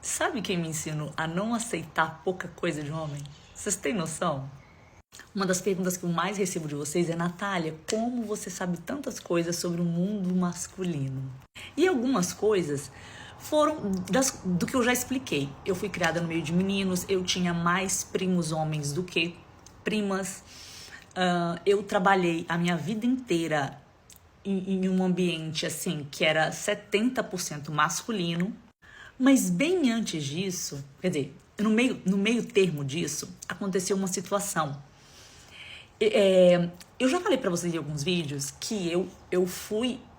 Sabe quem me ensinou a não aceitar pouca coisa de homem? Vocês têm noção? Uma das perguntas que eu mais recebo de vocês é: Natália, como você sabe tantas coisas sobre o mundo masculino? E algumas coisas foram do que eu já expliquei. Eu fui criada no meio de meninos, eu tinha mais primos homens do que primas. Eu trabalhei a minha vida inteira em um ambiente assim que era 70% masculino. Mas bem antes disso, quer dizer, no meio termo disso, aconteceu uma situação. Eu já falei pra vocês em alguns vídeos que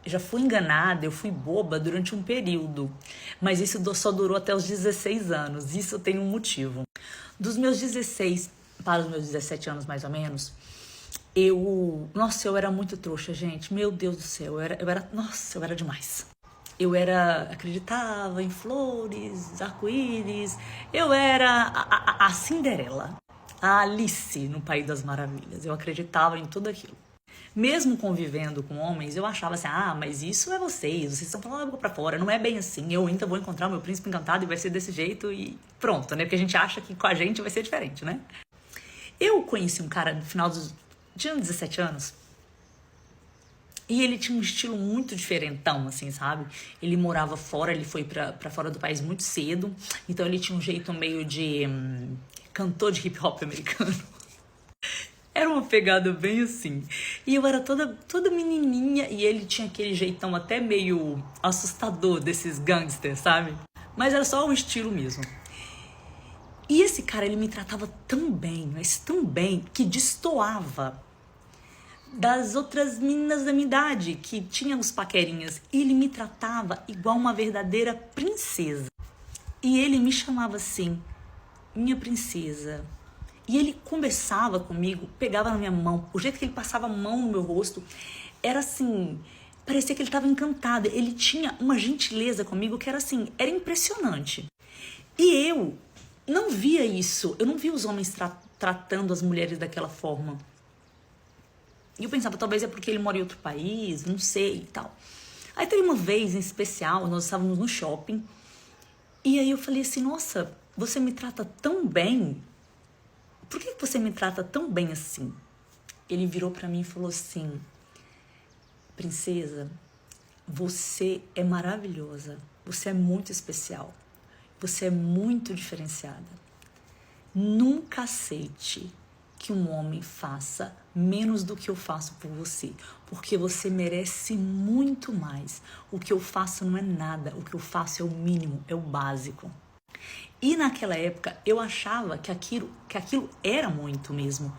já fui enganada, eu fui boba durante um período. Mas isso só durou até os 16 anos. Isso tem um motivo. Dos meus 16 para os meus 17 anos, mais ou menos, Nossa, eu era muito trouxa, gente. Meu Deus do céu, Nossa, eu era demais. Acreditava em flores, arco-íris. Eu era a Cinderela, a Alice no País das Maravilhas. Eu acreditava em tudo aquilo. Mesmo convivendo com homens, eu achava assim: mas isso é vocês estão falando a boca pra fora, não é bem assim. Eu ainda vou encontrar o meu príncipe encantado e vai ser desse jeito e pronto, né? Porque a gente acha que com a gente vai ser diferente, né? Eu conheci um cara no final dos... Tinha 17 anos. E ele tinha um estilo muito diferentão, assim, sabe? Ele morava fora, ele foi pra fora do país muito cedo. Então ele tinha um jeito meio de cantor de hip hop americano. Era uma pegada bem assim. E eu era toda menininha e ele tinha aquele jeitão até meio assustador desses gangsters, sabe? Mas era só o estilo mesmo. E esse cara, ele me tratava tão bem, mas tão bem, que destoava das outras meninas da minha idade, que tinham os paquerinhas. Ele me tratava igual uma verdadeira princesa. E ele me chamava assim, minha princesa. E ele conversava comigo, pegava na minha mão. O jeito que ele passava a mão no meu rosto era assim, parecia que ele estava encantado. Ele tinha uma gentileza comigo que era assim, era impressionante. E eu não via isso. Eu não via os homens tratando as mulheres daquela forma. E eu pensava, talvez é porque ele mora em outro país, não sei e tal. Aí teve uma vez em especial, nós estávamos no shopping. E aí eu falei assim, nossa, você me trata tão bem. Por que você me trata tão bem assim? Ele virou pra mim e falou assim, princesa, você é maravilhosa. Você é muito especial. Você é muito diferenciada. Nunca aceite que um homem faça menos do que eu faço por você, porque você merece muito mais. O que eu faço não é nada, o que eu faço é o mínimo, é o básico. E naquela época eu achava que aquilo era muito mesmo,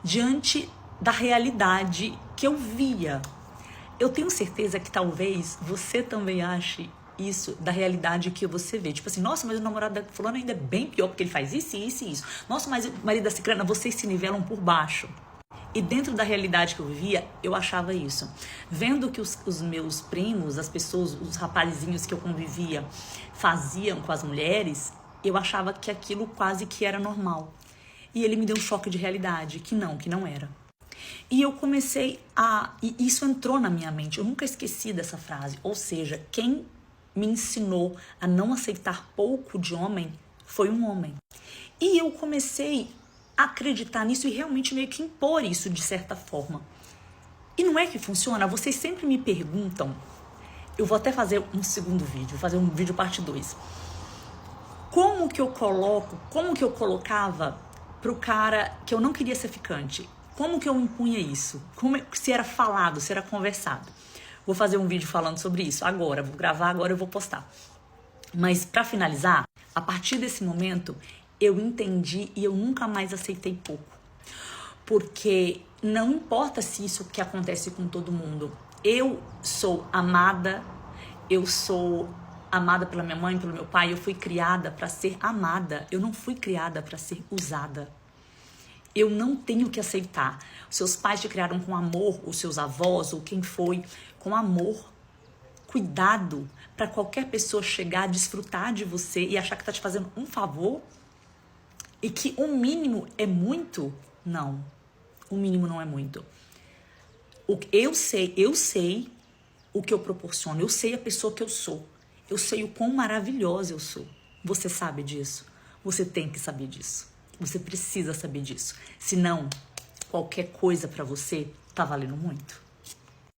diante da realidade que eu via. Eu tenho certeza que talvez você também ache isso da realidade que você vê. Tipo assim, nossa, mas o namorado da fulana ainda é bem pior porque ele faz isso, isso e isso. Nossa, mas o marido da ciclana, vocês se nivelam por baixo. E dentro da realidade que eu vivia, eu achava isso. Vendo que os meus primos, as pessoas, os rapazinhos que eu convivia faziam com as mulheres, eu achava que aquilo quase que era normal. E ele me deu um choque de realidade, que não era. E eu comecei e isso entrou na minha mente, eu nunca esqueci dessa frase. Ou seja, quem me ensinou a não aceitar pouco de homem foi um homem. E eu comecei a acreditar nisso e realmente meio que impor isso de certa forma. E não é que funciona? Vocês sempre me perguntam, eu vou até fazer um segundo vídeo, vou fazer um vídeo parte 2. Como que eu colocava pro cara que eu não queria ser ficante? Como que eu impunha isso? Se era falado, se era conversado? Vou fazer um vídeo falando sobre isso agora, vou gravar agora, eu vou postar. Mas para finalizar, a partir desse momento, eu entendi e eu nunca mais aceitei pouco. Porque não importa se isso que acontece com todo mundo. Eu sou amada pela minha mãe, pelo meu pai, eu fui criada para ser amada. Eu não fui criada para ser usada. Eu não tenho que aceitar. Seus pais te criaram com amor, os seus avós, ou quem foi, com amor. Cuidado para qualquer pessoa chegar, desfrutar de você e achar que tá te fazendo um favor e que o mínimo é muito. Não, o mínimo não é muito. Eu sei o que eu proporciono, eu sei a pessoa que eu sou. Eu sei o quão maravilhosa eu sou. Você sabe disso. Você tem que saber disso. Você precisa saber disso. Senão, qualquer coisa pra você tá valendo muito.